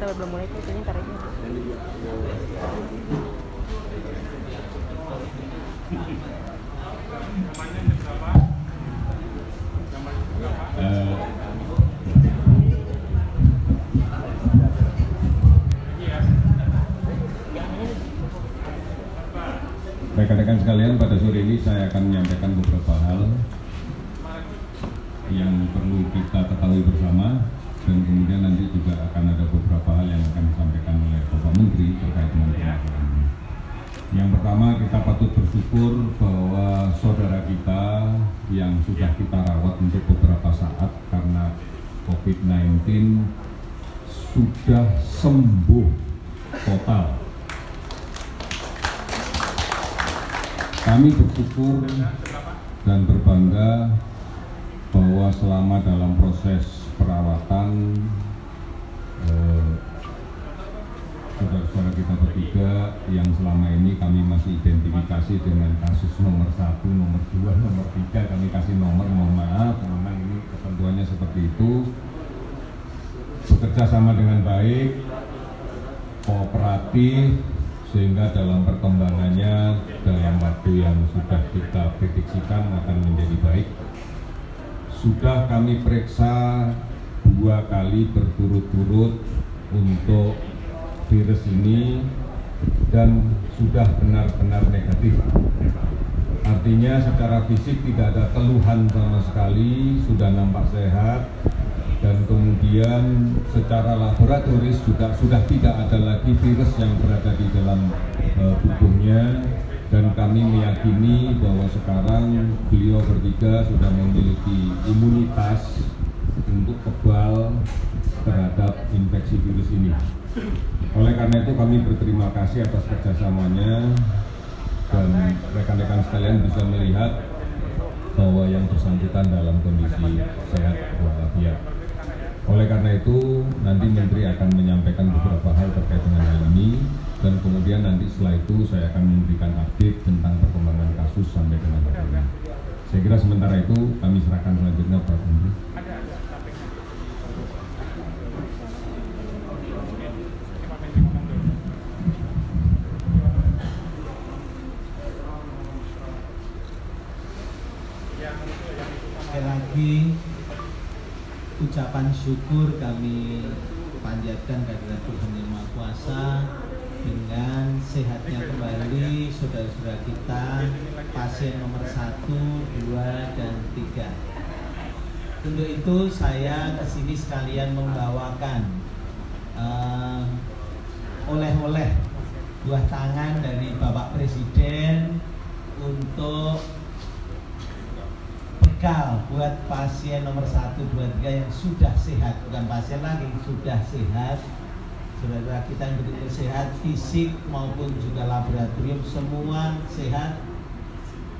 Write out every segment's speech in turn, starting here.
kita belum mulai tuh, kayaknya ntar aja. Rekan-rekan sekalian, pada sore ini saya akan menyampaikan beberapa hal yang perlu kita ketahui bersama, dan kemudian nanti juga akan ada beberapa hal yang akan disampaikan oleh Bapak Menteri terkait dengan pemasaran ini. Yang pertama, kita patut bersyukur bahwa saudara kita yang sudah kita rawat untuk beberapa saat karena COVID-19 sudah sembuh total. Kami bersyukur dan berbangga bahwa selama dalam proses perawatan saudara-saudara kita bertiga yang selama ini kami masih identifikasi dengan kasus nomor 1, nomor 2, nomor 3, kami kasih nomor, mohon maaf, memang ini ketentuannya seperti itu, bekerja sama dengan baik, kooperatif, sehingga dalam perkembangannya dalam waktu yang sudah kita prediksikan akan menjadi baik. Sudah kami periksa 2 kali berturut-turut untuk virus ini dan sudah benar-benar negatif. Artinya secara fisik tidak ada keluhan sama sekali, sudah nampak sehat, dan kemudian secara laboratoris juga sudah tidak ada lagi virus yang berada di dalam tubuhnya, dan kami meyakini bahwa sekarang beliau bertiga sudah memiliki imunitas untuk kebal terhadap infeksi virus ini. Oleh karena itu kami berterima kasih atas kerjasamanya, dan rekan-rekan sekalian bisa melihat bahwa yang bersangkutan dalam kondisi sehat walafiat. Oleh karena itu nanti Menteri akan menyampaikan beberapa hal terkait dengan hal ini, dan kemudian nanti setelah itu saya akan memberikan update tentang perkembangan kasus sampai dengan hari ini. Saya kira sementara itu kami serahkan selanjutnya Pak Menteri. Sekali lagi ucapan syukur kami panjatkan kehadirat Tuhan Yang Maha Kuasa dengan sehatnya kembali saudara-saudara kita pasien nomor 1, 2, dan 3. Untuk itu saya kesini sekalian membawakan oleh-oleh buah tangan dari Bapak Presiden untuk bekal buat pasien nomor 1, 2, 3 yang sudah sehat, bukan pasien lagi, sudah sehat. Saudara kita yang betul-betul sehat, fisik maupun juga laboratorium semua sehat,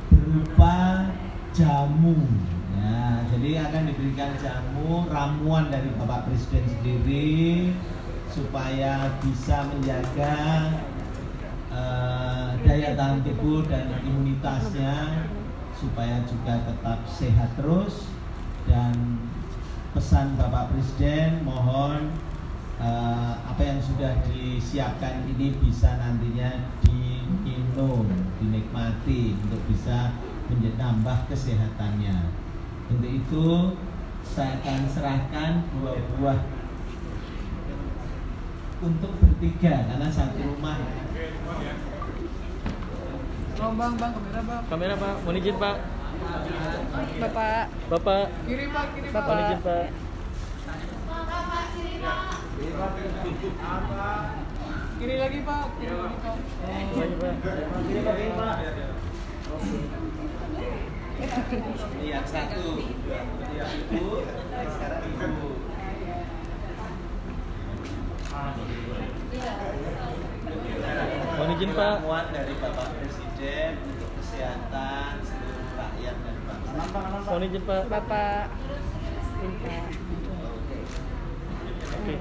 berupa jamu. Nah, jadi akan diberikan jamu ramuan dari Bapak Presiden sendiri supaya bisa menjaga daya tahan tubuh dan imunitasnya, supaya juga tetap sehat terus. Dan pesan Bapak Presiden, mohon apa yang sudah disiapkan ini bisa nantinya diminum, dinikmati untuk bisa menambah kesehatannya. Untuk itu saya akan serahkan 2 buah untuk bertiga karena satu rumah. Bang, kamera Pak, mohon izin Pak. Bapak. Kiri Pak. Bapak. Mohon izin Pak. Kiri lagi Pak. Kiri Pak. Ini yang satu, yang ibu, sekarang ibu. Mohon izin Pak. Ramuan dari Bapak Presiden untuk kesehatan seluruh rakyat dan bangsa. Mohon izin Pak. Bapak. Minta. Oke.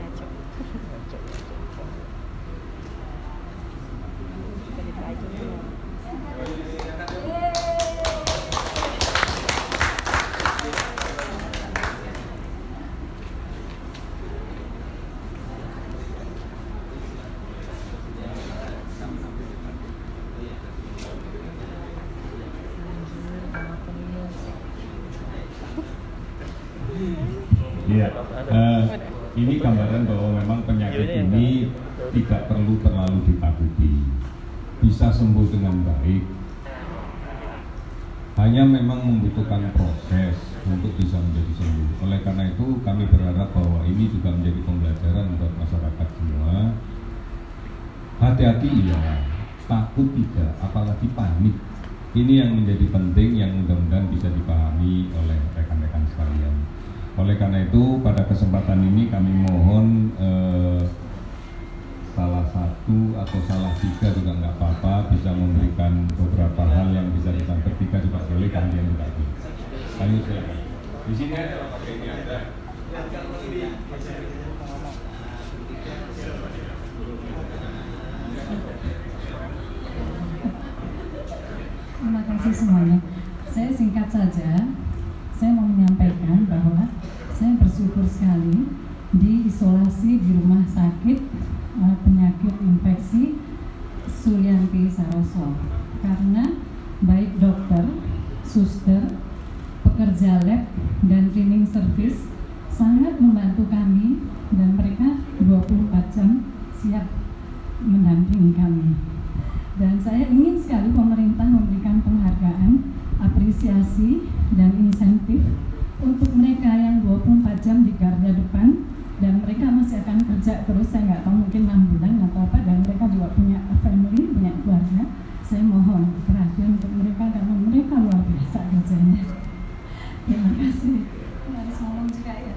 Iya. Ini gambaran bahwa memang penyakit ini tidak perlu terlalu ditakuti, bisa sembuh dengan baik. Hanya memang membutuhkan proses untuk bisa menjadi sembuh. Oleh karena itu kami berharap bahwa ini juga menjadi pembelajaran buat masyarakat semua. Hati-hati ya, takut tidak, apalagi panik. Ini yang menjadi penting, yang mudah-mudahan bisa dipahami oleh rekan-rekan sekalian. Oleh karena itu pada kesempatan ini kami mohon salah satu atau salah tiga juga nggak apa-apa, bisa memberikan beberapa hal yang bisa disampaikan, tiga juga boleh, kalian juga boleh. Ayo silakan. Di sini ada pakai ini ada. Terima kasih semuanya. Saya singkat saja. Saya mau menyampaikan bahwa saya bersyukur sekali diisolasi di rumah sakit penyakit infeksi Sulianti Saroso, karena baik dokter, suster, pekerja lab dan cleaning service sangat membantu kami dan mereka 24 jam siap mendampingi kami. Dan saya ingin sekali pemerintah memberikan penghargaan, apresiasi dan insentif untuk mereka yang 24 jam di garda depan, dan mereka masih akan kerja terus, saya nggak tahu mungkin 6 bulan atau apa, dan mereka juga punya family, punya keluarga. Saya mohon perhatian untuk mereka karena mereka luar biasa kerjanya. Terima kasih. Harus ngomong juga ya.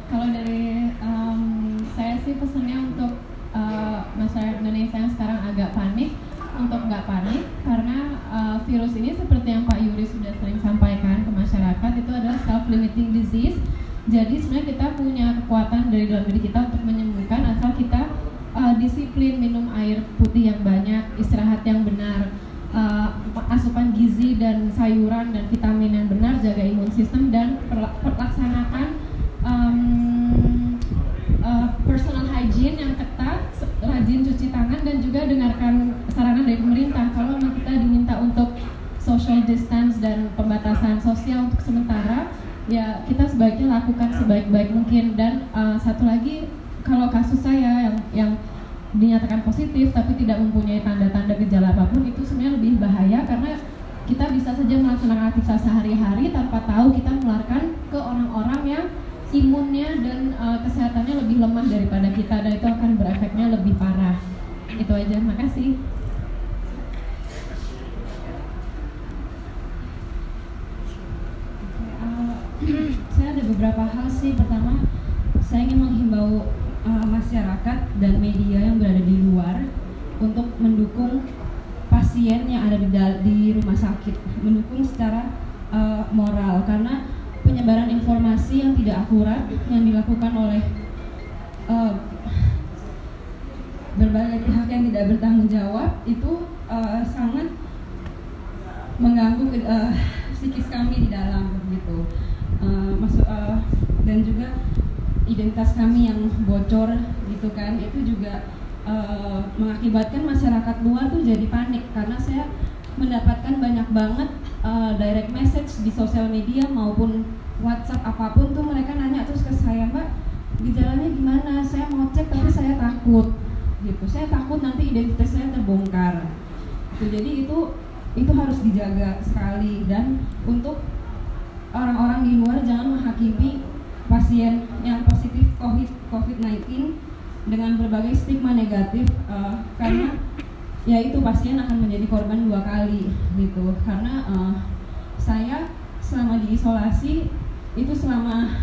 Kalau dari saya sih pesannya untuk masyarakat Indonesia yang sekarang agak panik, untuk nggak panik, karena virus ini seperti yang Pak Yuri sudah sering sampaikan ke masyarakat, itu adalah self-limiting disease. Jadi sebenarnya kita punya kekuatan dari dalam diri kita untuk menyembuhkan asal kita disiplin minum air putih yang banyak, istirahat yang benar, asupan gizi dan sayuran dan vitamin yang benar, jaga imun sistem, dan perlaksanakan personal hygiene yang ketat, rajin cuci tangan, dan juga dengarkan saranan dari pemerintah. Kalau memang kita diminta untuk social distance dan pembatasan sosial untuk sementara, ya kita sebaiknya lakukan sebaik-baik mungkin. Dan satu lagi, kalau kasus saya yang dinyatakan positif tapi tidak mempunyai tanda-tanda gejala apapun, itu sebenarnya lebih bahaya karena kita bisa saja melaksanakan aktivitas sehari-hari tanpa tahu kita menularkan ke orang-orang yang imunnya dan kesehatannya lebih lemah daripada kita, dan itu akan berefeknya lebih parah. Itu aja, makasih. Saya ada beberapa hal sih. Pertama, saya ingin menghimbau masyarakat dan media yang berada di luar untuk mendukung pasien yang ada di rumah sakit, mendukung secara moral, karena penyebaran informasi yang tidak akurat yang dilakukan oleh berbagai pihak yang tidak bertanggung jawab itu sangat mengganggu psikis kami di dalam gitu. Dan juga identitas kami yang bocor gitu kan, itu juga mengakibatkan masyarakat luar tuh jadi panik, karena saya mendapatkan banyak banget direct message di sosial media maupun WhatsApp apapun tuh, mereka nanya terus ke saya, Mbak, gejalanya gimana? Saya mau cek tapi saya takut gitu, saya takut nanti identitas saya terbongkar gitu. Jadi itu harus dijaga sekali. Dan untuk orang-orang di luar jangan menghakimi pasien yang positif COVID-19 dengan berbagai stigma negatif, karena ya itu pasien akan menjadi korban 2 kali gitu. Karena saya selama diisolasi itu selama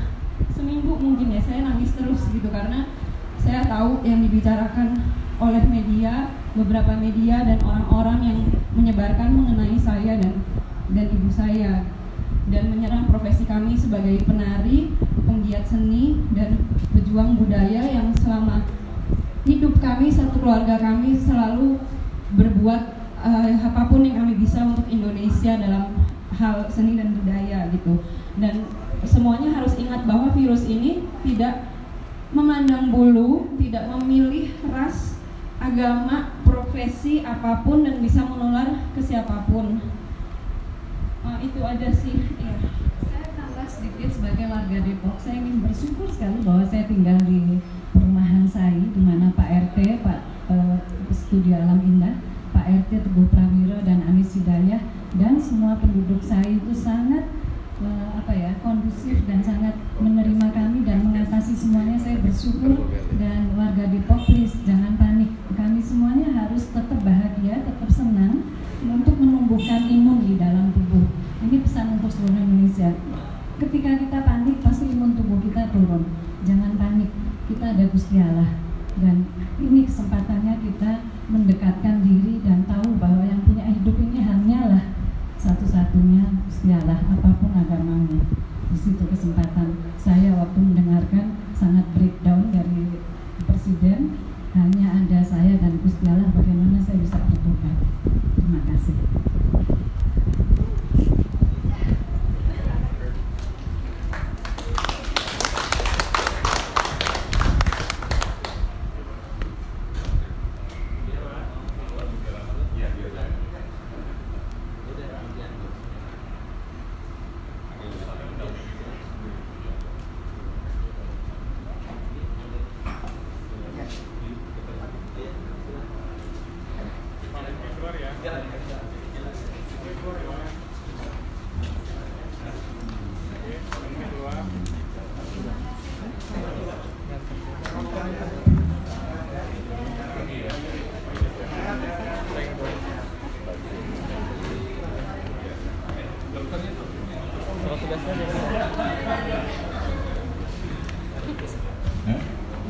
seminggu mungkin ya, saya nangis terus gitu, karena saya tahu yang dibicarakan oleh media, beberapa media dan orang-orang yang menyebarkan mengenai saya dan ibu saya, dan menyerang profesi kami sebagai penari, penggiat seni dan pejuang budaya yang selama hidup kami, satu keluarga kami selalu berbuat apapun yang kami bisa untuk Indonesia dalam hal seni dan budaya gitu. Dan semuanya harus ingat bahwa virus ini tidak memandang bulu, tidak memilih ras, agama, profesi apapun, dan bisa menular ke siapapun. Itu aja sih. Ya. Saya tambah sedikit sebagai warga Depok. Saya ingin bersyukur sekali bahwa saya tinggal di perumahan Sai, di mana Pak RT, Pak Studi Alam Indah, Pak RT Teguh Prawiro dan Anis Hidayah dan semua penduduk Sai itu sangat kondusif dan sangat menerima kami dan mengatasi semuanya. Saya bersyukur, dan warga Depok please jangan panik. Kami semuanya harus tetap bahagia, tetap senang untuk menumbuhkan imun di dalam tubuh. Ini pesan untuk seluruh Indonesia. Ketika kita panik pasti imun tubuh kita turun. Jangan panik. Kita ada Gusti Allah, dan ini kesempatannya kita mendekatkan diri dan tahu bahwa yang punya hidup ini hanyalah satu-satunya Gusti Allah, apapun agamanya. Di situ kesempatan saya waktu mendengarkan sangat breakdown dari Presiden, hanya ada saya dan Gusti Allah, bagaimana saya bisa bertobat. Terima kasih.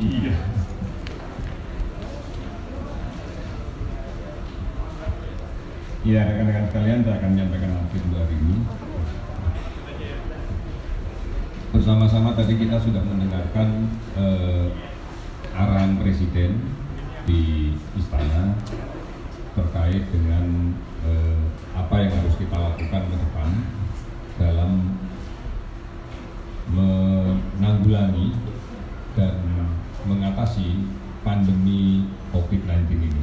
Iya. Iya, rekan-rekan sekalian, saya akan menyampaikan hasil hari ini. Bersama-sama tadi kita sudah mendengarkan arahan Presiden di Istana terkait dengan apa yang harus kita lakukan ke depan dalam menanggulangi dan mengatasi pandemi COVID-19 ini.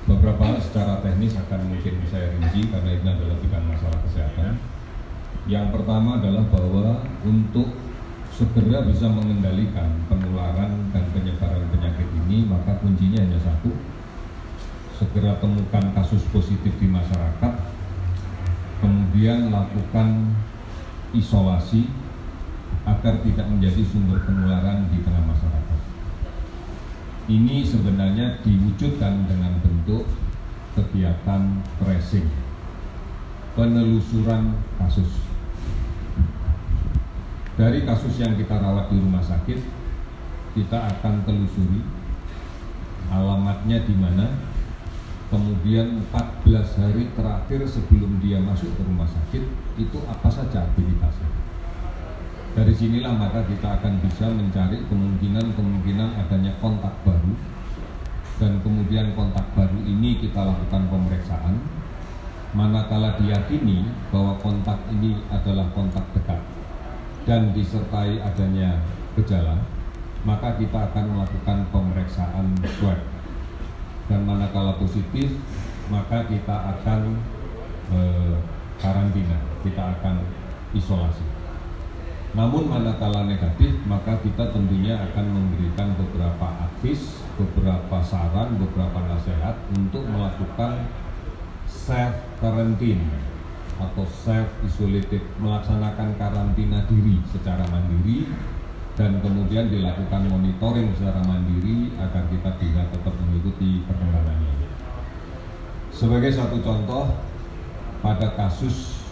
Beberapa hal secara teknis akan mungkin saya rinci karena ini adalah bukan masalah kesehatan. Yang pertama adalah bahwa untuk segera bisa mengendalikan penularan dan penyebaran penyakit ini, maka kuncinya hanya satu: segera temukan kasus positif di masyarakat, kemudian lakukan isolasi agar tidak menjadi sumber penularan di tengah masyarakat. Ini sebenarnya diwujudkan dengan bentuk kegiatan tracing, penelusuran kasus. Dari kasus yang kita rawat di rumah sakit, kita akan telusuri alamatnya di mana, kemudian 14 hari terakhir sebelum dia masuk ke rumah sakit itu apa saja aktivitasnya. Dari sinilah maka kita akan bisa mencari kemungkinan adanya kontak baru, dan kemudian kontak baru ini kita lakukan pemeriksaan. Manakala diyakini bahwa kontak ini adalah kontak dekat dan disertai adanya gejala, maka kita akan melakukan pemeriksaan swab, dan manakala positif maka kita akan karantina, kita akan isolasi. Namun manakala negatif, maka kita tentunya akan memberikan beberapa advice, beberapa saran, beberapa nasihat untuk melakukan self quarantine atau self isolated, melaksanakan karantina diri secara mandiri, dan kemudian dilakukan monitoring secara mandiri agar kita bisa tetap mengikuti perkembangannya. Sebagai satu contoh, pada kasus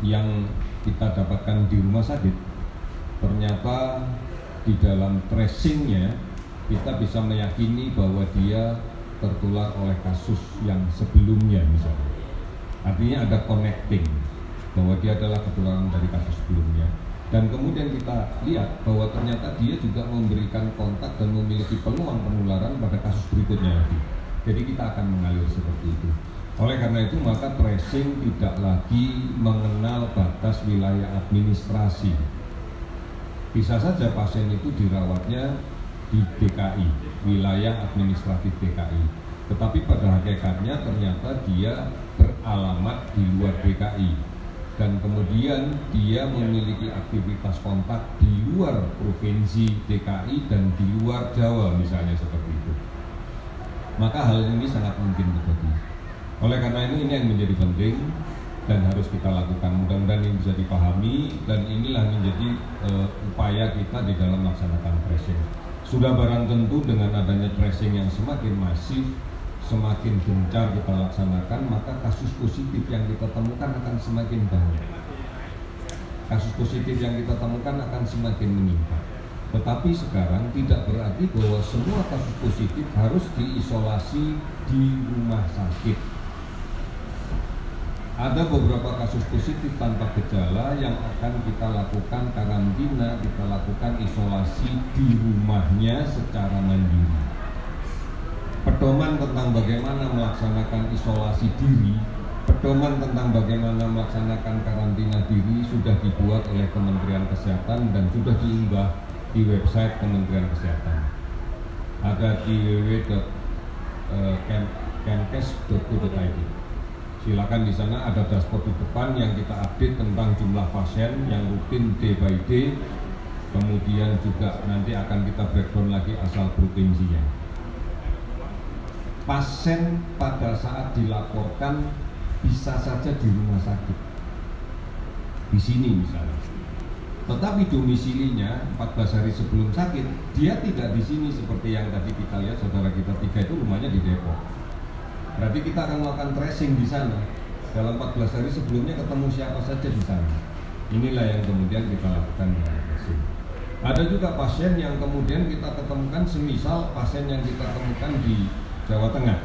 yang kita dapatkan di rumah sakit, ternyata di dalam tracingnya kita bisa meyakini bahwa dia tertular oleh kasus yang sebelumnya misalnya. Artinya ada connecting, bahwa dia adalah ketularan dari kasus sebelumnya. Dan kemudian kita lihat bahwa ternyata dia juga memberikan kontak dan memiliki peluang penularan pada kasus berikutnya lagi. Jadi kita akan mengalir seperti itu. Oleh karena itu maka tracing tidak lagi mengenal batas wilayah administrasi. Bisa saja pasien itu dirawatnya di DKI, wilayah administratif DKI. Tetapi pada hakikatnya ternyata dia beralamat di luar DKI. dan kemudian dia memiliki aktivitas kontak di luar provinsi DKI dan di luar Jawa misalnya seperti itu, maka hal ini sangat mungkin terjadi. Oleh karena ini yang menjadi penting dan harus kita lakukan. Mudah-mudahan ini bisa dipahami dan inilah menjadi upaya kita di dalam melaksanakan tracing. Sudah barang tentu dengan adanya tracing yang semakin masif, semakin gencar kita laksanakan, maka kasus positif yang kita temukan akan semakin banyak. Kasus positif yang kita temukan akan semakin meningkat. Tetapi sekarang tidak berarti bahwa semua kasus positif harus diisolasi di rumah sakit. Ada beberapa kasus positif tanpa gejala yang akan kita lakukan karantina, kita lakukan isolasi di rumahnya secara mandiri. Pedoman tentang bagaimana melaksanakan isolasi diri, pedoman tentang bagaimana melaksanakan karantina diri sudah dibuat oleh Kementerian Kesehatan dan sudah diunggah di website Kementerian Kesehatan. Ada di www.kemenkes.go.id. Silakan, di sana ada dashboard di depan yang kita update tentang jumlah pasien yang rutin day by day. Kemudian juga nanti akan kita breakdown lagi asal provinsinya. Pasien pada saat dilaporkan bisa saja di rumah sakit, di sini misalnya. Tetapi domisilinya 14 hari sebelum sakit, dia tidak di sini seperti yang tadi kita lihat saudara kita 3 itu rumahnya di Depok. Berarti kita akan melakukan tracing di sana. Dalam 14 hari sebelumnya ketemu siapa saja di sana. Inilah yang kemudian kita lakukan dengan tracing. Ada juga pasien yang kemudian kita ketemukan, semisal pasien yang kita temukan di Jawa Tengah.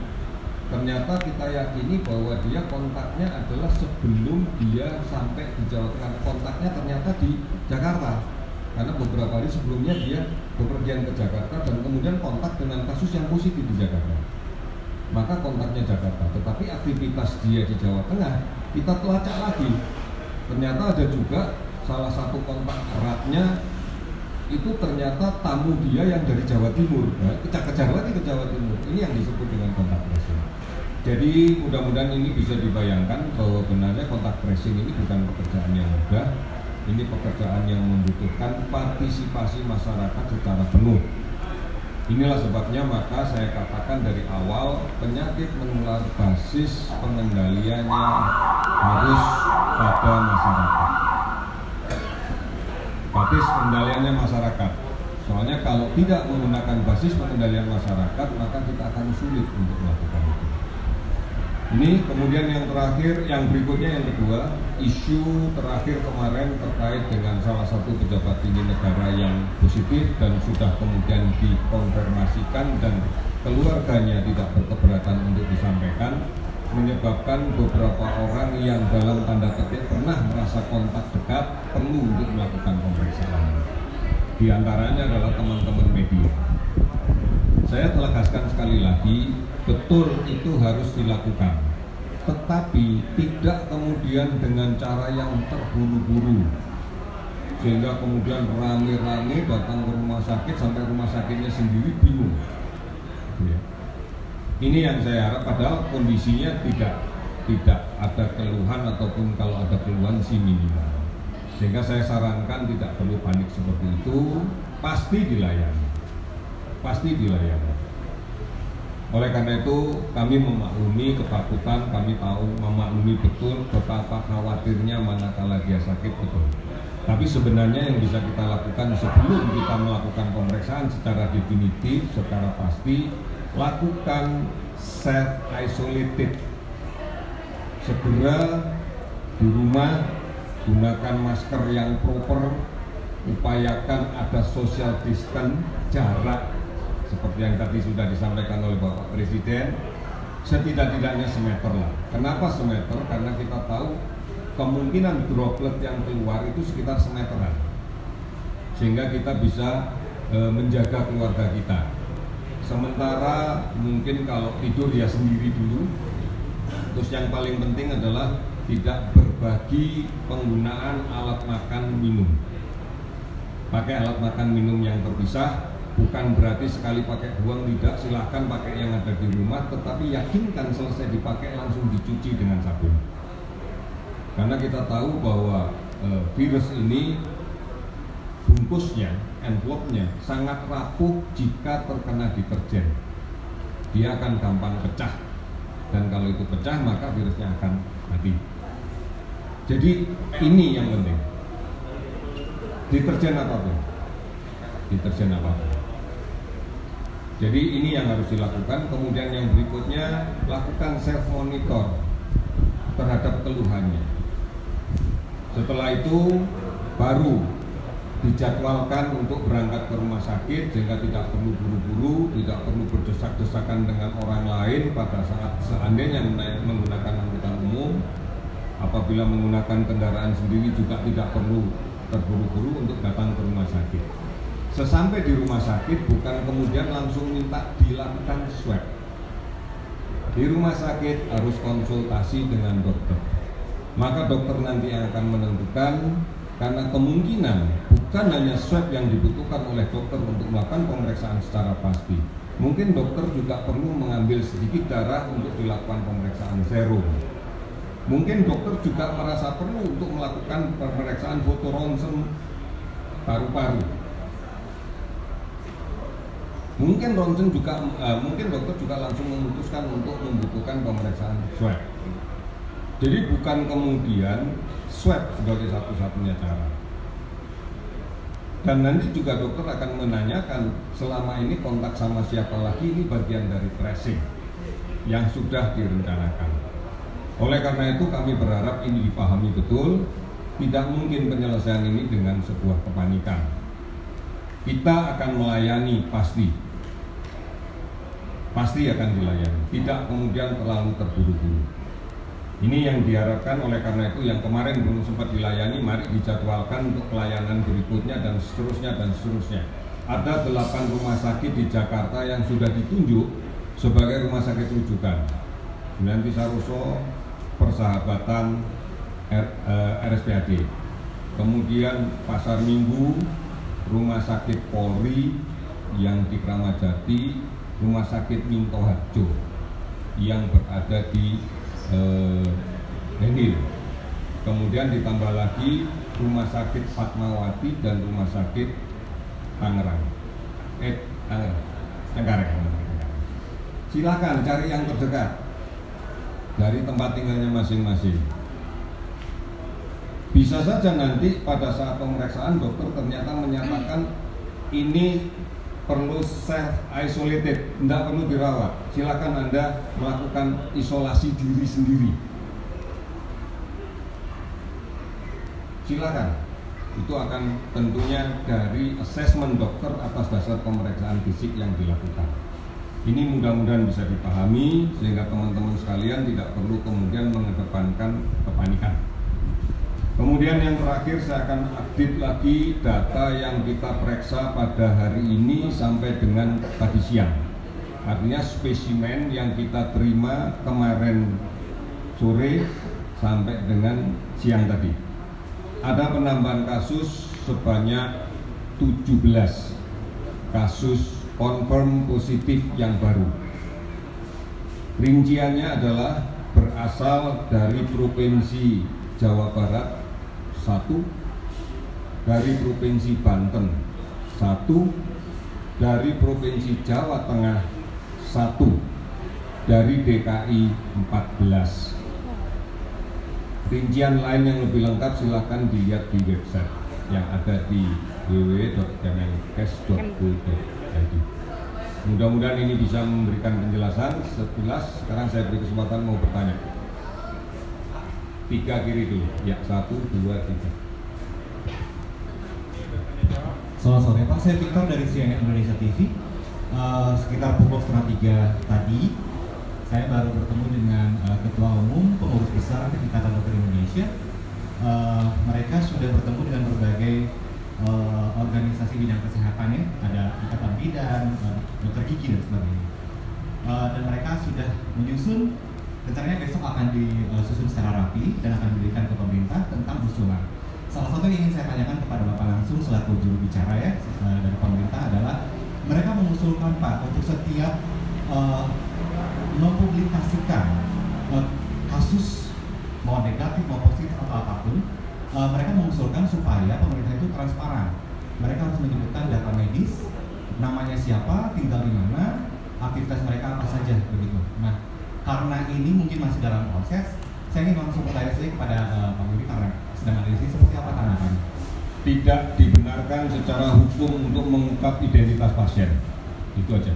Ternyata kita yakini bahwa dia kontaknya adalah sebelum dia sampai di Jawa Tengah. Kontaknya ternyata di Jakarta. Karena beberapa hari sebelumnya dia bepergian ke Jakarta dan kemudian kontak dengan kasus yang positif di Jakarta. Maka kontaknya Jakarta, tetapi aktivitas dia di Jawa Tengah kita telacak lagi. Ternyata ada juga salah satu kontak eratnya itu ternyata tamu dia yang dari Jawa Timur. Nah, kita kejar lagi ke Jawa Timur. Ini yang disebut dengan kontak tracing. Jadi mudah-mudahan ini bisa dibayangkan bahwa benarnya kontak tracing ini bukan pekerjaan yang mudah. Ini pekerjaan yang membutuhkan partisipasi masyarakat secara penuh. Inilah sebabnya maka saya katakan dari awal, penyakit menular basis pengendaliannya harus pada masyarakat. Basis pengendaliannya masyarakat. Soalnya kalau tidak menggunakan basis pengendalian masyarakat, maka kita akan sulit untuk melakukan itu. Ini kemudian yang terakhir, yang berikutnya yang kedua, isu terakhir kemarin terkait dengan salah satu pejabat tinggi negara yang positif dan sudah kemudian dikonfirmasikan dan keluarganya tidak berkeberatan untuk disampaikan, menyebabkan beberapa orang yang dalam tanda petik pernah merasa kontak dekat perlu untuk melakukan pemeriksaan. Di antaranya adalah teman-teman media. Saya tegaskan sekali lagi, betul itu harus dilakukan, tetapi tidak kemudian dengan cara yang terburu-buru sehingga kemudian rame-rame datang ke rumah sakit sampai rumah sakitnya sendiri bingung. Ini yang saya harap, padahal kondisinya tidak ada keluhan ataupun kalau ada keluhan sih minimal. Sehingga saya sarankan tidak perlu panik seperti itu, pasti dilayani. Oleh karena itu kami memaklumi ketakutan, kami tahu memaklumi betul betapa khawatirnya manakala dia sakit, betul. Tapi sebenarnya yang bisa kita lakukan sebelum kita melakukan pemeriksaan secara definitif, secara pasti, lakukan self isolated. Segera di rumah, gunakan masker yang proper, upayakan ada social distance, jarak seperti yang tadi sudah disampaikan oleh Bapak Presiden, setidak-tidaknya semeter lah. Kenapa semeter? Karena kita tahu kemungkinan droplet yang keluar itu sekitar semeteran, sehingga kita bisa menjaga keluarga kita. Sementara mungkin kalau tidur ya sendiri dulu. Terus yang paling penting adalah tidak berbagi penggunaan alat makan minum. Pakai alat makan minum yang terpisah. Bukan berarti sekali pakai buang, tidak, silahkan pakai yang ada di rumah, tetapi yakinkan selesai dipakai langsung dicuci dengan sabun. Karena kita tahu bahwa virus ini bungkusnya, envelope-nya sangat rapuh jika terkena deterjen. Dia akan gampang pecah, dan kalau itu pecah maka virusnya akan mati. Jadi ini yang penting. Deterjen apapun. Jadi ini yang harus dilakukan. Kemudian yang berikutnya, lakukan self monitor terhadap keluhannya. Setelah itu baru dijadwalkan untuk berangkat ke rumah sakit, sehingga tidak perlu buru-buru, tidak perlu berdesak-desakan dengan orang lain pada saat seandainya menggunakan angkutan umum. Apabila menggunakan kendaraan sendiri juga tidak perlu terburu-buru untuk datang ke rumah sakit. Sesampai di rumah sakit bukan kemudian langsung minta dilakukan swab. Di rumah sakit harus konsultasi dengan dokter. Maka dokter nanti akan menentukan, karena kemungkinan bukan hanya swab yang dibutuhkan oleh dokter untuk melakukan pemeriksaan secara pasti. Mungkin dokter juga perlu mengambil sedikit darah untuk dilakukan pemeriksaan serum. Mungkin dokter juga merasa perlu untuk melakukan pemeriksaan foto ronsen paru-paru. Mungkin dokter juga langsung memutuskan untuk membutuhkan pemeriksaan swab. Jadi bukan kemudian swab sebagai satu-satunya cara. Dan nanti juga dokter akan menanyakan selama ini kontak sama siapa lagi, ini bagian dari tracing yang sudah direncanakan. Oleh karena itu kami berharap ini dipahami betul. Tidak mungkin penyelesaian ini dengan sebuah kepanikan. Kita akan melayani pasti akan dilayani. Tidak kemudian terlalu terburu-buru. Ini yang diharapkan. Oleh karena itu yang kemarin belum sempat dilayani, mari dijadwalkan untuk pelayanan berikutnya dan seterusnya. Ada 8 rumah sakit di Jakarta yang sudah ditunjuk sebagai rumah sakit rujukan. Nanti Saroso, Persahabatan, RSPAD, kemudian Pasar Minggu, Rumah Sakit Polri yang di Kramat Jati, Rumah Sakit Minto Harjo yang berada di Henil, kemudian ditambah lagi Rumah Sakit Fatmawati dan Rumah Sakit Tangerang, Cengkareng. Silakan cari yang terdekat dari tempat tinggalnya masing-masing. Bisa saja nanti pada saat pemeriksaan dokter ternyata menyatakan ini perlu self isolated, tidak perlu dirawat. Silakan Anda melakukan isolasi diri sendiri. Silakan. Itu akan tentunya dari assessment dokter atas dasar pemeriksaan fisik yang dilakukan. Ini mudah-mudahan bisa dipahami sehingga teman-teman sekalian tidak perlu kemudian mengedepankan kepanikan. Kemudian yang terakhir saya akan update lagi data yang kita periksa pada hari ini sampai dengan tadi siang. Artinya spesimen yang kita terima kemarin sore sampai dengan siang tadi. Ada penambahan kasus sebanyak 17 kasus confirm positif yang baru. Rinciannya adalah berasal dari Provinsi Jawa Barat 1, dari Provinsi Banten 1, dari Provinsi Jawa Tengah 1, dari DKI 14. Rincian lain yang lebih lengkap silakan dilihat di website yang ada di www.kemenkes.go.id. Mudah-mudahan ini bisa memberikan penjelasan sekilas. Sekarang saya beri kesempatan mau bertanya. 3 kiri dulu. Ya, 1, 2, 3. Selamat sore Pak, saya Victor dari CNN Indonesia TV. Sekitar pukul 2:30 tadi, saya baru bertemu dengan Ketua Umum Pengurus Besar Ikatan Dokter Indonesia. Mereka sudah bertemu dengan berbagai organisasi bidang kesehatan ya, ada Ikatan Bidan, dokter gigi dan sebagainya. Dan mereka sudah menyusun, rencananya besok akan disusun secara rapi dan akan diberikan ke pemerintah tentang usulan. Salah satu yang ingin saya tanyakan kepada Bapak langsung selaku juru bicara ya dari pemerintah adalah mereka mengusulkan Pak untuk setiap mempublikasikan kasus mau negatif, mau positif atau apapun, mereka mengusulkan supaya pemerintah itu transparan. Mereka harus menyebutkan data medis, namanya siapa, tinggal di mana, aktivitas mereka apa saja begitu. Nah, karena ini mungkin masih dalam proses, saya ingin langsung bertanya saja kepada Pak Yuri karena sedang ada di sini, seperti apa tanggapannya? Tidak dibenarkan secara hukum untuk mengungkap identitas pasien, itu aja.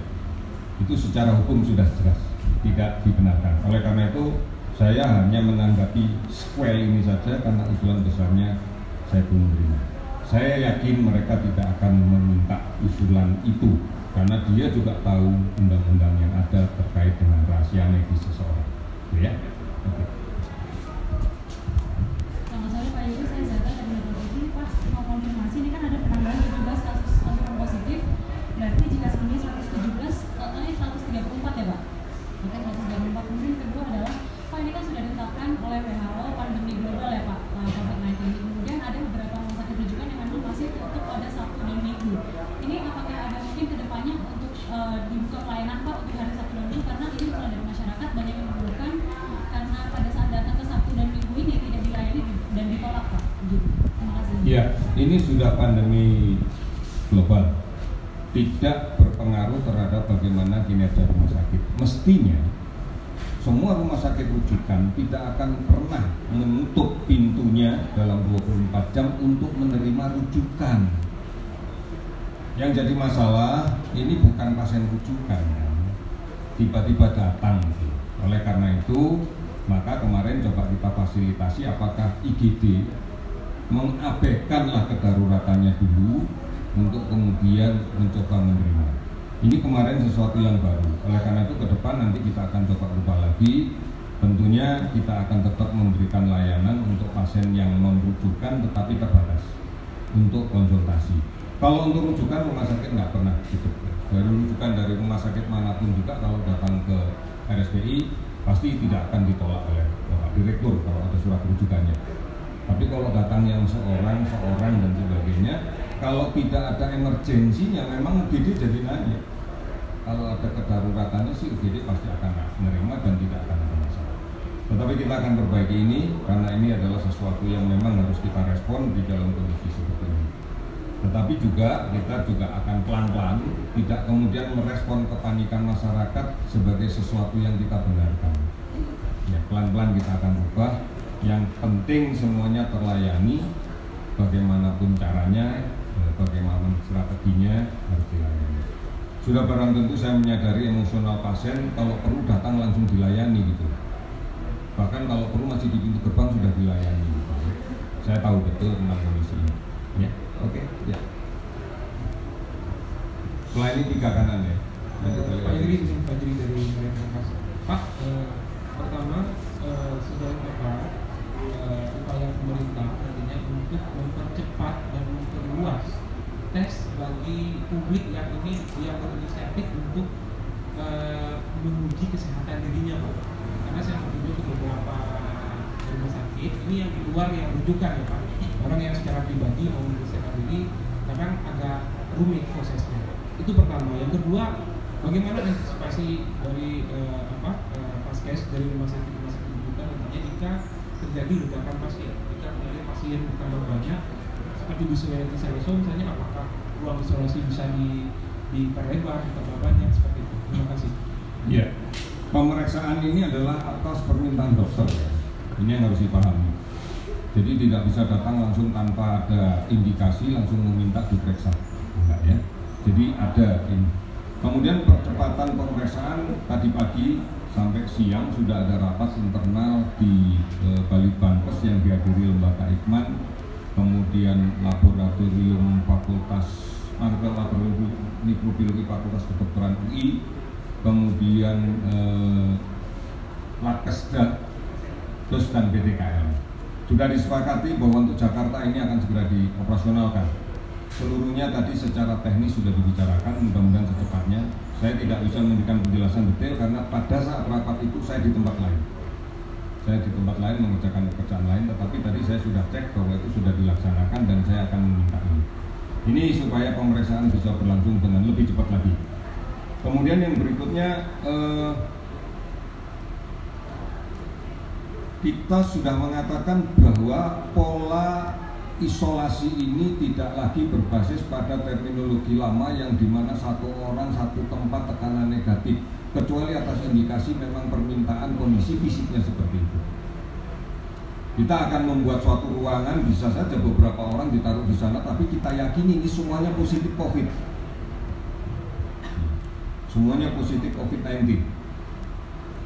Itu secara hukum sudah jelas tidak dibenarkan. Oleh karena itu saya hanya menanggapi square ini saja karena usulan besarnya saya pun menerima. Saya yakin mereka tidak akan meminta usulan itu karena dia juga tahu undang-undang yang ada terkait dengan rahasia medis seseorang. Ya, oke. Selamat sore Pak Yuri, saya Zata dari Metro TV. Pak, mau konfirmasi ini kan ada penambahan 17 kasus konfirmasi positif. Berarti jika sebelumnya 117, totalnya 134 ya Pak? Oke, 134. Kemudian kedua adalah, Pak ini kan sudah ditetapkan oleh WHO pandemi global ya Pak, COVID-19. Kemudian ada beberapa rumah sakit rujukan yang memang masih tutup pada Sabtu dan Minggu. Ini apakah ada mungkin kedepannya untuk dibuka pelayanan Pak untuk hari Sabtu dan Minggu, karena ini usulan dari masyarakat banyak yang mengeluhkan karena pada saat datang ke Sabtu dan Minggu ini tidak dilayani dan ditolak Pak. Gitu. Terima kasih. Ya, ini sudah pandemi global, tidak berpengaruh terhadap bagaimana kinerja rumah sakit. Mestinya semua rumah sakit rujukan tidak akan pernah menutup pintunya dalam 24 jam untuk menerima rujukan. Yang jadi masalah ini bukan pasien rujukan, tiba-tiba datang. Oleh karena itu, maka kemarin coba kita fasilitasi apakah IGD mengabaikanlah kedaruratannya dulu untuk kemudian mencoba menerima. Ini kemarin sesuatu yang baru. Oleh karena itu ke depan nanti kita akan coba ubah lagi. Tentunya kita akan tetap memberikan layanan untuk pasien yang non-rujukan tetapi terbatas untuk konsultasi. Kalau untuk rujukan rumah sakit nggak pernah tutup. Dari rujukan dari rumah sakit manapun juga kalau datang ke RSPI pasti tidak akan ditolak oleh Bapak Direktur kalau ada surat rujukannya. Tapi kalau datang yang seorang dan sebagainya, kalau tidak ada emergensinya memang UGD jadi nanya. Kalau ada kedaruratannya sih UGD pasti akan menerima dan tidak akan ada masalah. Tetapi kita akan perbaiki ini karena ini adalah sesuatu yang memang harus kita respon di dalam kondisi seperti ini. Tetapi juga kita juga akan pelan-pelan, tidak kemudian merespon kepanikan masyarakat sebagai sesuatu yang kita benarkan. Ya, pelan-pelan kita akan ubah. Yang penting semuanya terlayani, bagaimanapun caranya, bagaimana strateginya harus dilayani. Sudah barang tentu saya menyadari emosional pasien, kalau perlu datang langsung dilayani gitu. Bahkan kalau perlu masih di pintu gerbang sudah dilayani gitu. Saya tahu betul tentang kondisi ini. Ya, oke, ya. Setelah ini 3 kanan ya. Pak Yuri dari Merentas. Pak, pertama sudah Bapak upaya pemerintah nantinya untuk mempercepat dan memperluas tes bagi publik yang berinisiatif untuk menguji kesehatan dirinya Pak. Karena saya menunjuk ke beberapa rumah sakit ini yang di luar yang rujukan ya Pak. Orang yang secara pribadi mau memeriksakan diri kadang agak rumit prosesnya. Itu pertama. Yang kedua, bagaimana antisipasi dari paskes dari rumah sakit rujukan nantinya jika terjadi ledakan pasien, jika kemudian pasien bertambah banyak seperti di Sulawesi Selatan misalnya, apakah ruang isolasi bisa diperlebar, ditambah banyak seperti itu. Terima kasih. Iya, pemeriksaan ini adalah atas permintaan dokter. Ini yang harus dipahami. Jadi tidak bisa datang langsung tanpa ada indikasi langsung meminta diperiksa, enggak ya. Jadi ada ini. Kemudian percepatan pemeriksaan tadi pagi sampai siang sudah ada rapat internal di Balitbankes yang dihadiri lembaga Ikman, kemudian laboratorium laboratorium mikrobiologi Fakultas Kedokteran UI, kemudian Latkesda, terus dan BTKL. Sudah disepakati bahwa untuk Jakarta ini akan segera dioperasionalkan. Seluruhnya tadi secara teknis sudah dibicarakan, mudah-mudahan secepatnya. Saya tidak bisa memberikan penjelasan detail karena pada saat rapat itu saya di tempat lain. Saya di tempat lain mengerjakan pekerjaan lain, tetapi tadi saya sudah cek bahwa itu sudah dilaksanakan dan saya akan meminta ini. Ini supaya pemeriksaan bisa berlangsung dengan lebih cepat lagi. Kemudian yang berikutnya kita sudah mengatakan bahwa pola isolasi ini tidak lagi berbasis pada terminologi lama yang dimana satu orang satu tempat tekanan negatif, kecuali atas indikasi memang permintaan kondisi fisiknya seperti itu. Kita akan membuat suatu ruangan, bisa saja beberapa orang ditaruh di sana, tapi kita yakini ini semuanya positif COVID. Semuanya positif COVID-19.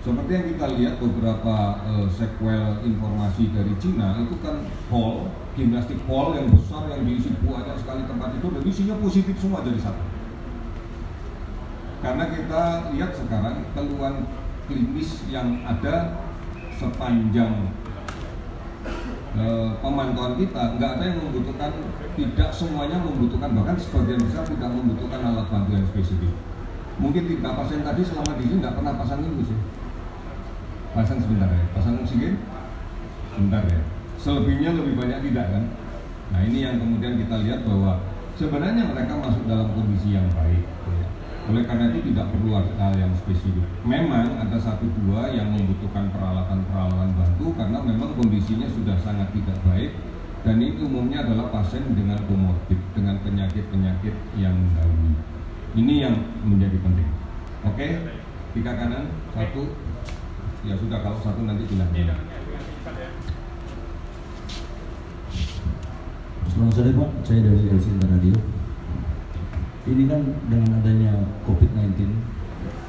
Seperti yang kita lihat beberapa sequel informasi dari Cina, itu kan hall, gimnastik hall yang besar yang diisi banyak sekali tempat itu, dan isinya positif semua jadi satu. Karena kita lihat sekarang keluhan klinis yang ada sepanjang pemantauan kita, nggak ada yang membutuhkan, tidak semuanya membutuhkan, bahkan sebagian besar tidak membutuhkan alat bantu yang spesifik. Mungkin 3 pasien tadi selama di sini nggak pernah pasang ini sih. Pasang sebentar ya, pasang oksigen sebentar ya. Selebihnya lebih banyak tidak kan. Nah ini yang kemudian kita lihat bahwa sebenarnya mereka masuk dalam kondisi yang baik ya. Oleh karena itu tidak perlu hal yang spesifik. Memang ada 1-2 yang membutuhkan peralatan bantu karena memang kondisinya sudah sangat tidak baik, dan ini umumnya adalah pasien dengan komorbid, dengan penyakit-penyakit yang mendahului. Ini yang menjadi penting. Oke, 3 kanan, 1. Ya sudah, kalau 1 nanti bilang. Selamat sore Pak, saya dari Sinta Radio. Ini kan dengan adanya COVID-19,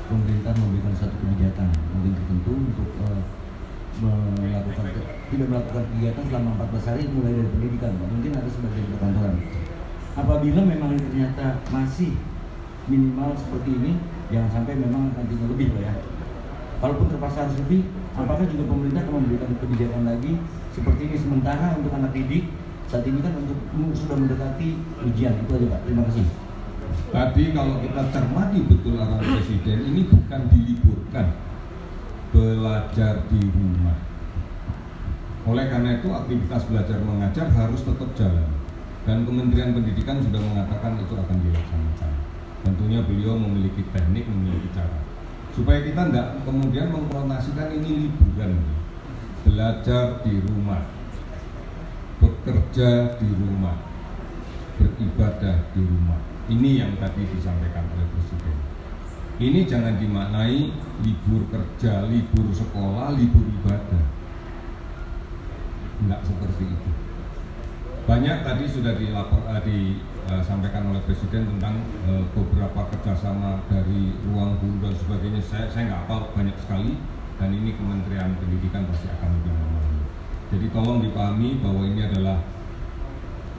pemerintah memberikan satu kebijakan mungkin tertentu untuk tidak melakukan kegiatan selama 14 hari mulai dari pendidikan, mungkin ada sebagian perkantoran. Apabila memang ternyata masih minimal seperti ini, jangan sampai memang nantinya lebih Pak ya. Kalaupun terpaksa harus lebih, apakah juga pemerintah akan memberikan kebijakan lagi seperti ini sementara untuk anak didik saat ini kan untuk sudah mendekati ujian? Itu aja Pak, terima kasih. Tadi kalau kita cermati betul arahan Presiden, ini bukan diliburkan, belajar di rumah. Oleh karena itu aktivitas belajar mengajar harus tetap jalan, dan Kementerian Pendidikan sudah mengatakan itu akan dilaksanakan. Tentunya beliau memiliki teknik, memiliki cara, supaya kita tidak kemudian mengkonotasikan ini liburan. Belajar di rumah, bekerja di rumah, beribadah di rumah. Ini yang tadi disampaikan oleh Presiden. Ini jangan dimaknai libur kerja, libur sekolah, libur ibadah. Tidak seperti itu. Banyak tadi sudah disampaikan oleh Presiden tentang beberapa kerjasama dari ruang guru dan sebagainya. Saya nggak hafal, banyak sekali, dan ini Kementerian Pendidikan pasti akan lebih memahami. Jadi tolong dipahami bahwa ini adalah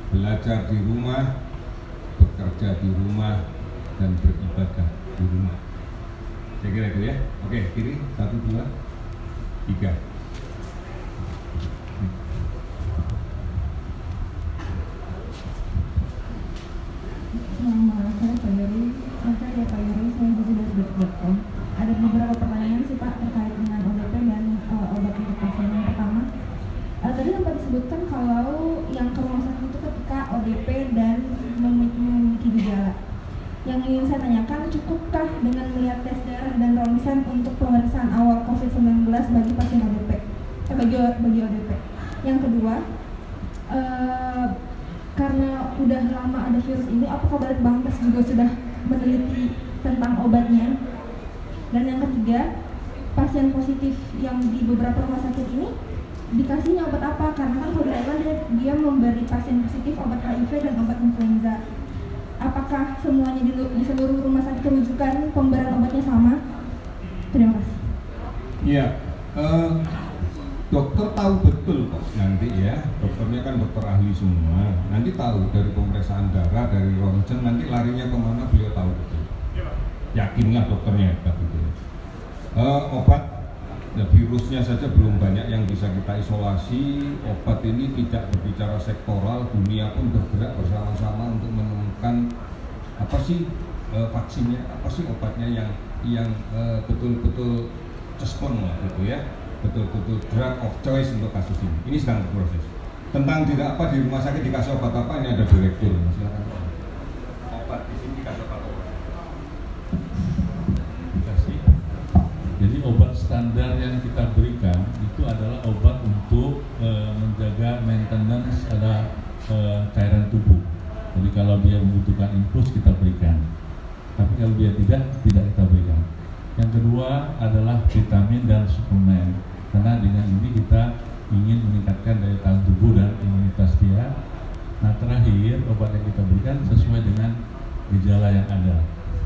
belajar di rumah, bekerja di rumah, dan beribadah di rumah. Saya kira itu ya. Oke, kiri 1, 2, 3. Selamat sore Pak Yuri. Saya Pak Yuri, saya Zizi dari Detik.com. Ada beberapa pertanyaan sih Pak terkait dengan ODP dan obat untuk pasien. Yang pertama, tadi sempat disebutkan kalau yang ke rumah sakit itu ketika ODP dan memiliki gejala. Yang ingin saya tanyakan, cukupkah dengan melihat tes darah dan ronsen untuk pemeriksaan awal COVID-19 bagi pasien ODP? Bagi ODP. Yang kedua, karena udah lama ada virus ini, apakah Balitbangkes juga sudah meneliti tentang obatnya? Dan yang ketiga, pasien positif yang di beberapa rumah sakit ini dikasihnya obat apa? Karena kan kalau dia memberi pasien positif obat HIV dan obat influenza. Apakah semuanya di seluruh rumah sakit rujukan pemberian obatnya sama? Terima kasih. Iya, dokter tahu betul kok nanti ya. Dokternya kan dokter ahli semua. Nanti tahu dari pemeriksaan darah, dari ronsen, nanti larinya kemana beliau tahu betul. Yakinlah dokternya hebat itu. Obat, ya, virusnya saja belum banyak yang bisa kita isolasi. Obat ini tidak berbicara sektoral, dunia pun bergerak bersama-sama untuk menemukan apa sih vaksinnya, apa sih obatnya yang betul-betul cespon lah gitu ya, betul-betul drug of choice untuk kasus ini. Ini sedang berproses. Tentang tidak apa di rumah sakit dikasih obat apa, ini ada direktur. Silakan. Obat di sini dikasih obat apa? Jadi obat standar yang kita berikan itu adalah obat cairan tubuh. Jadi kalau dia membutuhkan infus kita berikan, tapi kalau dia tidak kita berikan. Yang kedua adalah vitamin dan suplemen, karena dengan ini kita ingin meningkatkan daya tahan tubuh dan imunitas dia. Nah terakhir, obat yang kita berikan sesuai dengan gejala yang ada.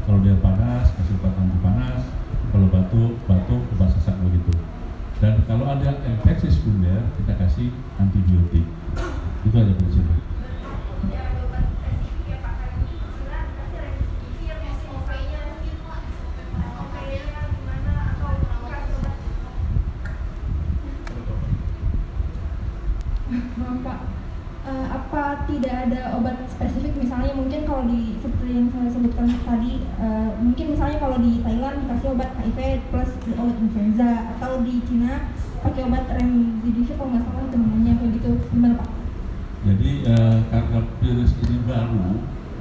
Kalau dia panas, kasih obat anti panas. Kalau batuk, obat sesak begitu. Dan kalau ada infeksi sekunder, kita kasih antibiotik. Itu aja prinsipnya. Pak, apa tidak ada obat spesifik, misalnya mungkin kalau di seperti yang saya sebutkan tadi, mungkin misalnya kalau di Thailand dikasih obat HIV plus obat influenza, atau di Cina pakai obat remdesivir kalau nggak salah namanya kayak gitu, gimana Pak? Jadi karena virus ini baru,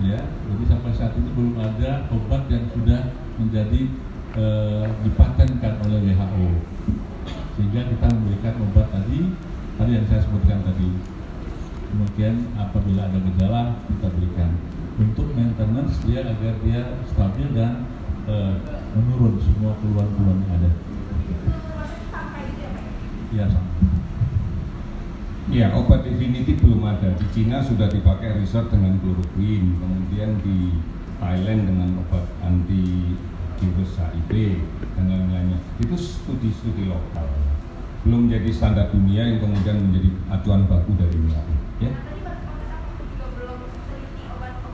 ya, jadi sampai saat ini belum ada obat yang sudah menjadi dipatenkan oleh WHO, sehingga kita memberikan obat tadi yang saya sebutkan tadi. Kemudian apabila ada gejala kita berikan untuk maintenance dia agar dia stabil dan menurun semua keluhan-keluhan yang ada. Iya sama. Ya, obat definitif belum ada. Di Cina sudah dipakai riset dengan kloroquine, kemudian di Thailand dengan obat anti virus HIV dan lain-lainnya. Itu studi-studi lokal, belum jadi standar dunia yang kemudian menjadi acuan baku dari WHO. Ya.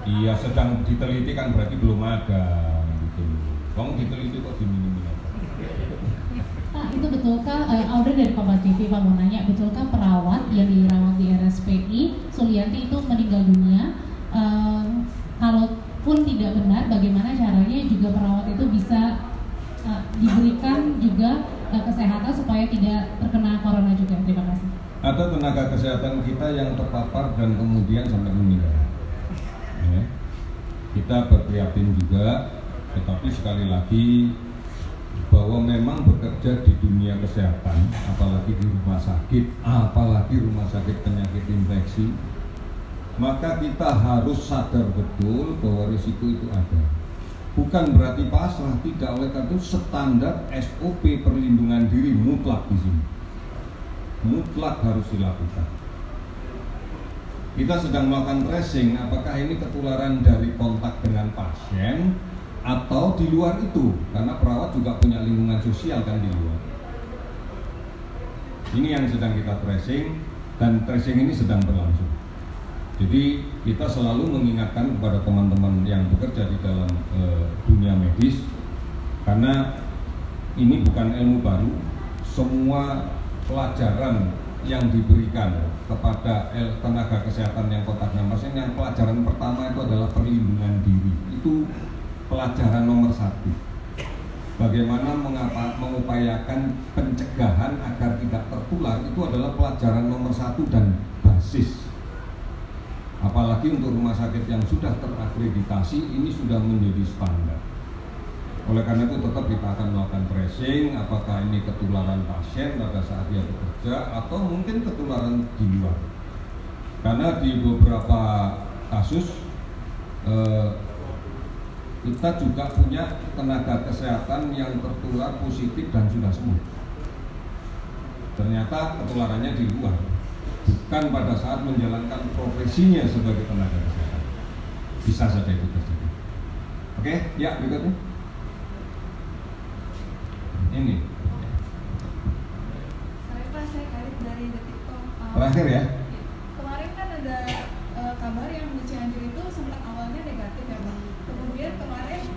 Iya, sedang diteliti kan berarti belum ada. Gitu. Kamu diteliti kok diminum-minum? Pak, itu betulkah, Audrey dari Kompas TV, Pak mau nanya, betulkah perawat yang dirawat di RSPI Sulianti itu meninggal dunia? Kalaupun tidak benar, bagaimana caranya juga perawat itu bisa diberikan juga kesehatan supaya tidak terkena corona juga? Terima kasih. Ada tenaga kesehatan kita yang terpapar dan kemudian sampai meninggal. Ya. Kita berprihatin juga, tetapi sekali lagi bahwa memang bekerja di dunia kesehatan, apalagi di rumah sakit penyakit infeksi, maka kita harus sadar betul bahwa risiko itu ada. Bukan berarti pasrah, tidak, oleh karena itu standar SOP perlindungan diri mutlak di sini. Mutlak harus dilakukan. Kita sedang melakukan tracing, apakah ini ketularan dari kontak dengan pasien atau di luar itu, karena perawat juga punya lingkungan sosial kan di luar. Ini yang sedang kita tracing, dan tracing ini sedang berlangsung. Jadi kita selalu mengingatkan kepada teman-teman yang bekerja di dalam dunia medis, karena ini bukan ilmu baru. Semua pelajaran yang diberikan kepada tenaga kesehatan yang kontak dengan pasien, yang pelajaran pertama itu adalah perlindungan diri. Itu pelajaran nomor 1. Bagaimana mengupayakan pencegahan agar tidak tertular, itu adalah pelajaran nomor 1 dan basis. Apalagi untuk rumah sakit yang sudah terakreditasi, ini sudah menjadi standar. Oleh karena itu tetap kita akan melakukan tracing, apakah ini ketularan pasien pada saat dia bekerja atau mungkin ketularan di luar. Karena di beberapa kasus kita juga punya tenaga kesehatan yang tertular positif dan sudah sembuh. Ternyata ketularannya di luar, bukan pada saat menjalankan profesinya sebagai tenaga kesehatan. Bisa saja itu terjadi. Oke, ya berikutnya. Ini. Saya Karit dari Detikcom. Terakhir ya. Kemarin kan ada kabar yang di Cianjur itu sempat awalnya negatif ya Bang. Kemudian kemarin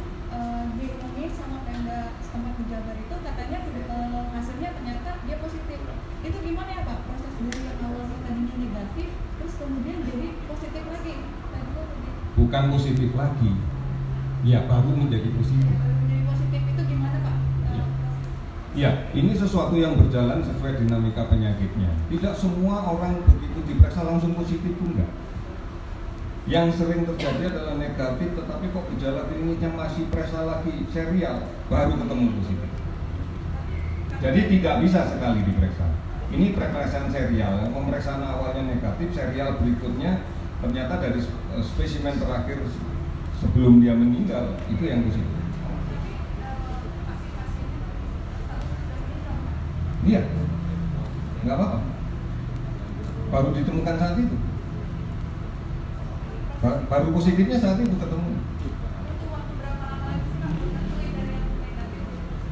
diumumin sama Pemda setempat di Jabar itu katanya hasilnya ternyata dia positif. Itu gimana ya Pak? Proses dari yang awalnya tadinya negatif terus kemudian jadi positif lagi. Bukan positif lagi. Ya, baru menjadi positif. Menjadi positif itu gimana Pak? Ya, ini sesuatu yang berjalan sesuai dinamika penyakitnya. Tidak semua orang begitu diperiksa langsung positif pun enggak. Yang sering terjadi adalah negatif, tetapi kok gejala klinisnya masih periksa lagi serial, baru ketemu positif. Jadi tidak bisa sekali diperiksa. Ini pemeriksaan serial. Pemeriksaan awalnya negatif, serial berikutnya ternyata dari spesimen terakhir sebelum dia meninggal itu yang positif. Iya, nggak apa-apa. Baru ditemukan saat itu. Baru positifnya saat itu ketemu.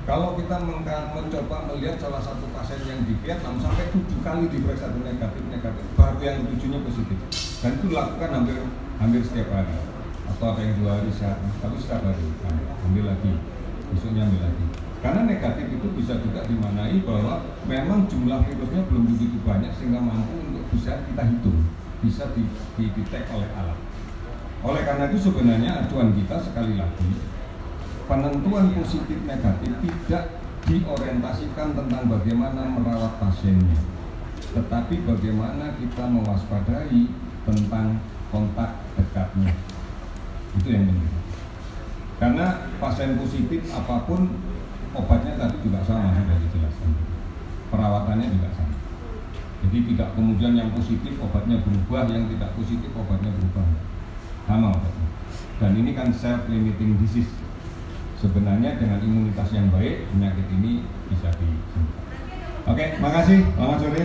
Kalau kita mencoba melihat salah satu pasien yang di Vietnam sampai 7 kali diperiksa negatif, baru yang 7-nya positif. Dan itu dilakukan hampir setiap hari. Atau ada yang 2 hari sehat, tapi setiap hari ambil lagi, besoknya ambil lagi. Karena negatif itu bisa juga dimaknai bahwa memang jumlah virusnya belum begitu banyak sehingga mampu untuk bisa kita hitung, bisa didetek oleh alat. Oleh karena itu sebenarnya acuan kita sekali lagi, penentuan positif negatif tidak diorientasikan tentang bagaimana merawat pasiennya, tetapi bagaimana kita mewaspadai tentang kontak dekatnya. Itu yang penting. Karena pasien positif apapun obatnya tadi juga sama, sudah dijelaskan. Perawatannya juga sama. Jadi tidak kemudian yang positif obatnya berubah, yang tidak positif obatnya berubah. Sama obatnya. Dan ini kan self-limiting disease. Sebenarnya dengan imunitas yang baik penyakit ini bisa disembuhkan. Oke, makasih. Selamat sore.